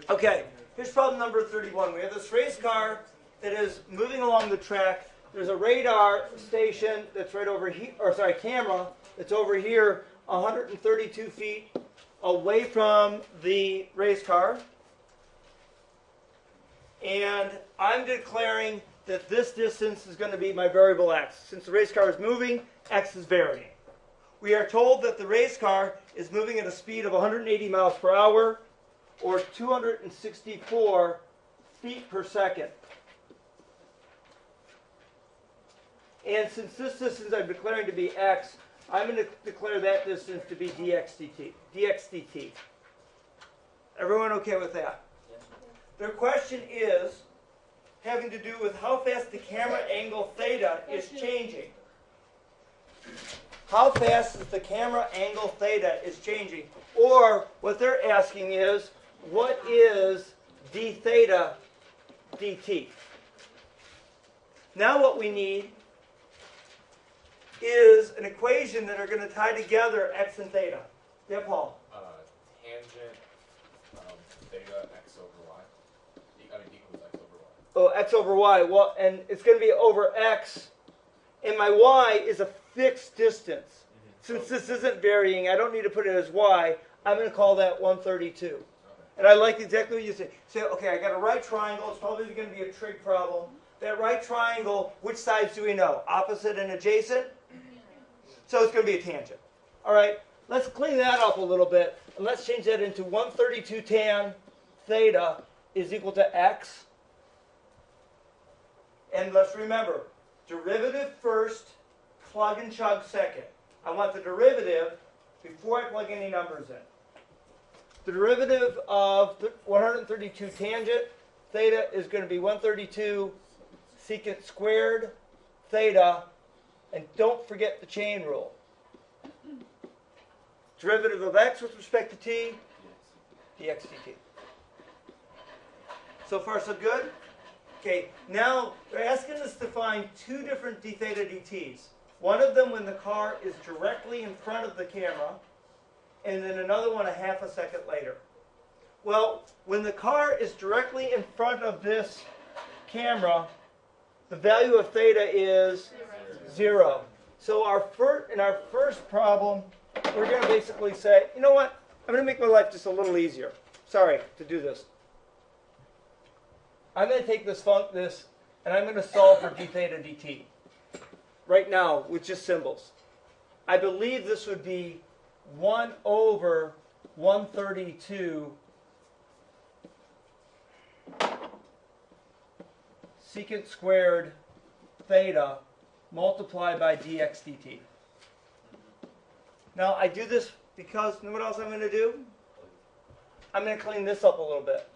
Okay, here's problem number 31. We have this race car that is moving along the track. There's a radar station that's right over here, or sorry, camera that's over here, 132 feet away from the race car. And I'm declaring that this distance is going to be my variable x. Since the race car is moving, x is varying. We are told that the race car is moving at a speed of 180 miles per hour, or 264 feet per second. And since this distance I'm declaring to be x, I'm going to declare that distance to be dx dt. Everyone okay with that? Their question is having to do with how fast the camera angle theta is changing. How fast is the camera angle theta is changing? Or what they're asking is, what is d theta dt? Now what we need is an equation that are going to tie together x and theta. Yeah, Paul? Tangent theta x over y. Equals x over y. Oh, x over y. Well, and it's going to be over x, and my y is a fixed distance. Since this isn't varying, I don't need to put it as y. I'm going to call that 132. Okay. And I like exactly what you say. Say, okay, I got a right triangle. It's probably going to be a trig problem. That right triangle, which sides do we know? Opposite and adjacent? So it's going to be a tangent. All right, let's clean that up a little bit. And let's change that into 132 tan theta is equal to x. And let's remember, derivative first, plug and chug second. I want the derivative before I plug any numbers in. The derivative of 132 tangent theta is going to be 132 secant squared theta, and don't forget the chain rule. Derivative of x with respect to t, dx dt. So far so good? Okay, now they're asking us to find two different d theta dt's. One of them when the car is directly in front of the camera, and then another one a half a second later. Well, when the car is directly in front of this camera, the value of theta is 0. So in our first problem, we're going to basically say, you know what? I'm going to make my life just a little easier. Sorry to do this. I'm going to take this and I'm going to solve for d theta dt. Right now, with just symbols. I believe this would be 1 over 132 secant squared theta multiplied by dx dt. Now, I do this because, you know what else I'm going to do? I'm going to clean this up a little bit.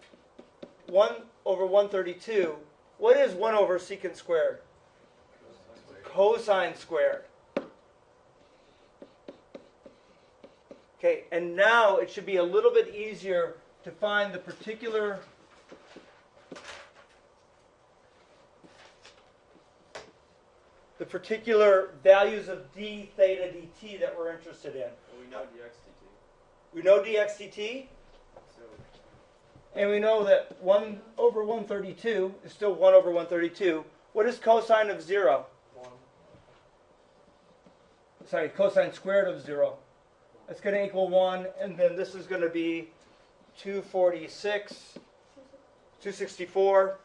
1 over 132. What is 1 over secant squared? Cosine squared. Okay, and now it should be a little bit easier to find the particular values of d theta dt that we're interested in. Well, we know dx dt. We know dx dt, and we know that 1 over 132 is still 1 over 132. What is cosine of 0? 1. Sorry, cosine squared of 0. That's going to equal 1, and then this is going to be 264.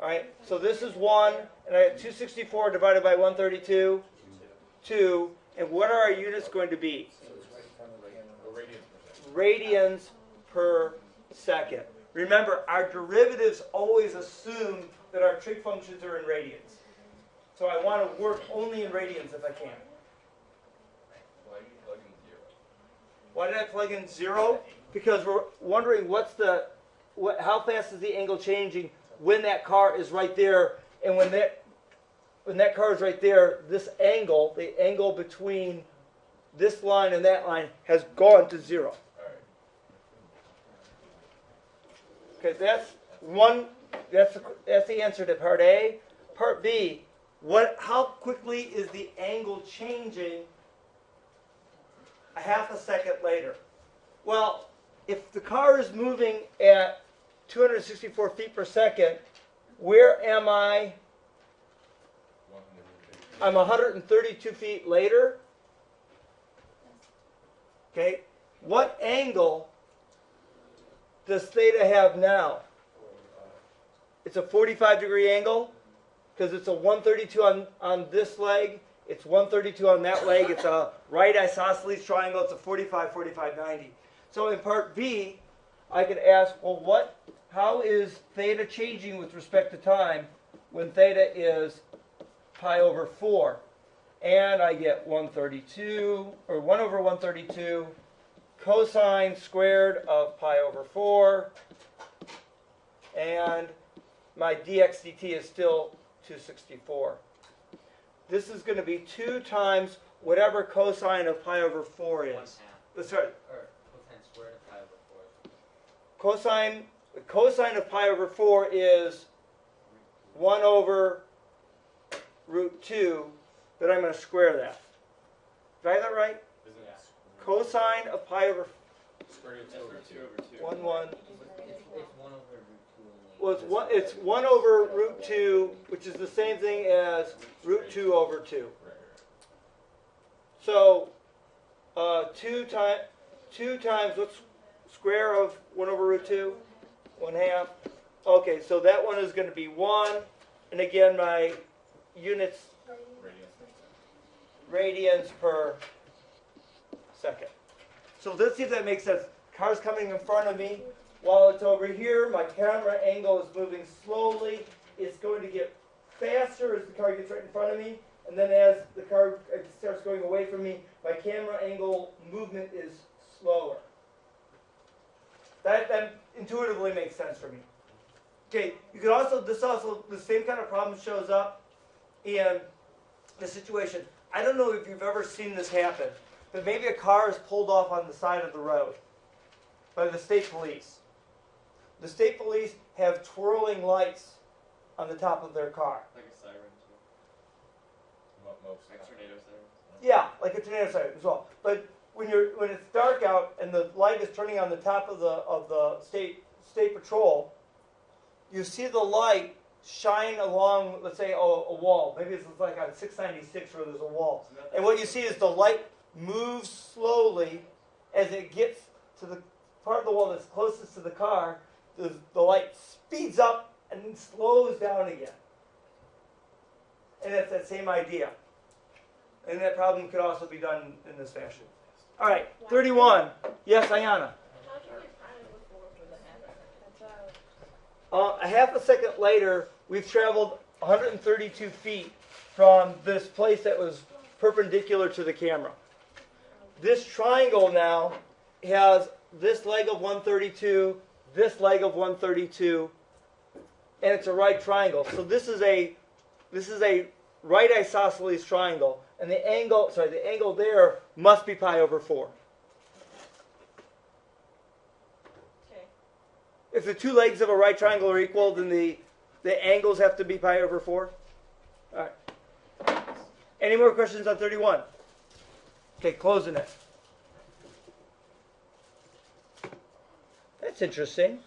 All right, so this is 1, and I have 264 divided by 132, 2. And what are our units going to be? Radians per second. Remember, our derivatives always assume that our trig functions are in radians. So I want to work only in radians if I can. Why did I plug in 0? Because we're wondering how fast is the angle changing when that car is right there, and when that car is right there, this angle, the angle between this line and that line, has gone to 0. Okay, that's the answer to part A. Part B, how quickly is the angle changing a half a second later? Well, if the car is moving at 264 feet per second, where am I? I'm 132 feet later. Okay, what angle does theta have now? It's a 45-degree angle because it's a 132 on this leg. It's 132 on that leg. It's a right isosceles triangle. It's a 45, 45, 90. So in part B, I could ask, well, how is theta changing with respect to time when theta is pi over 4? And I get 132, or 1 over 132 cosine squared of pi over 4. And my dx dt is still 264. This is going to be 2 times whatever cosine of pi over 4 is. Sorry. Or cosine squared of pi over 4. Cosine of pi over 4 is 1 over root 2, then I'm going to square that. Did I have that right? Cosine of pi over Square root 2 over 2. 1, 1. It's 1 over root 2 only. Well, it's 1 over root 2, which is the same thing as root 2 over 2. So 2 times what's square of 1 over root 2? 1/2. Okay, so that one is going to be 1. And again, my units, radians per second. So let's see if that makes sense. Car's coming in front of me. While it's over here, my camera angle is moving slowly. It's going to get faster as the car gets right in front of me. And then as the car starts going away from me, my camera angle movement is slower. That intuitively makes sense for me. Okay, you could also, the same kind of problem shows up in the situation. I don't know if you've ever seen this happen, but maybe a car is pulled off on the side of the road by the state police. The state police have twirling lights on the top of their car. Like a siren too. Like tornado siren. Yeah, like a tornado siren as well. But when it's dark out and the light is turning on the top of the state patrol, you see the light shine along, let's say, a wall. Maybe it's like on 696 where there's a wall. And what you see is the light moves slowly as it gets to the part of the wall that's closest to the car. The light speeds up and then slows down again. And that's that same idea. And that problem could also be done in this fashion. All right, 31. Yes, Ayana. How can you find it before for the half? A half a second later, we've traveled 132 feet from this place that was perpendicular to the camera. This triangle now has this leg of 132, this leg of 132, and it's a right triangle. So this is a right isosceles triangle, and the angle there must be pi over 4. Okay. If the two legs of a right triangle are equal, then the angles have to be pi over 4. All right. Any more questions on 31? Okay, closing it. That's interesting.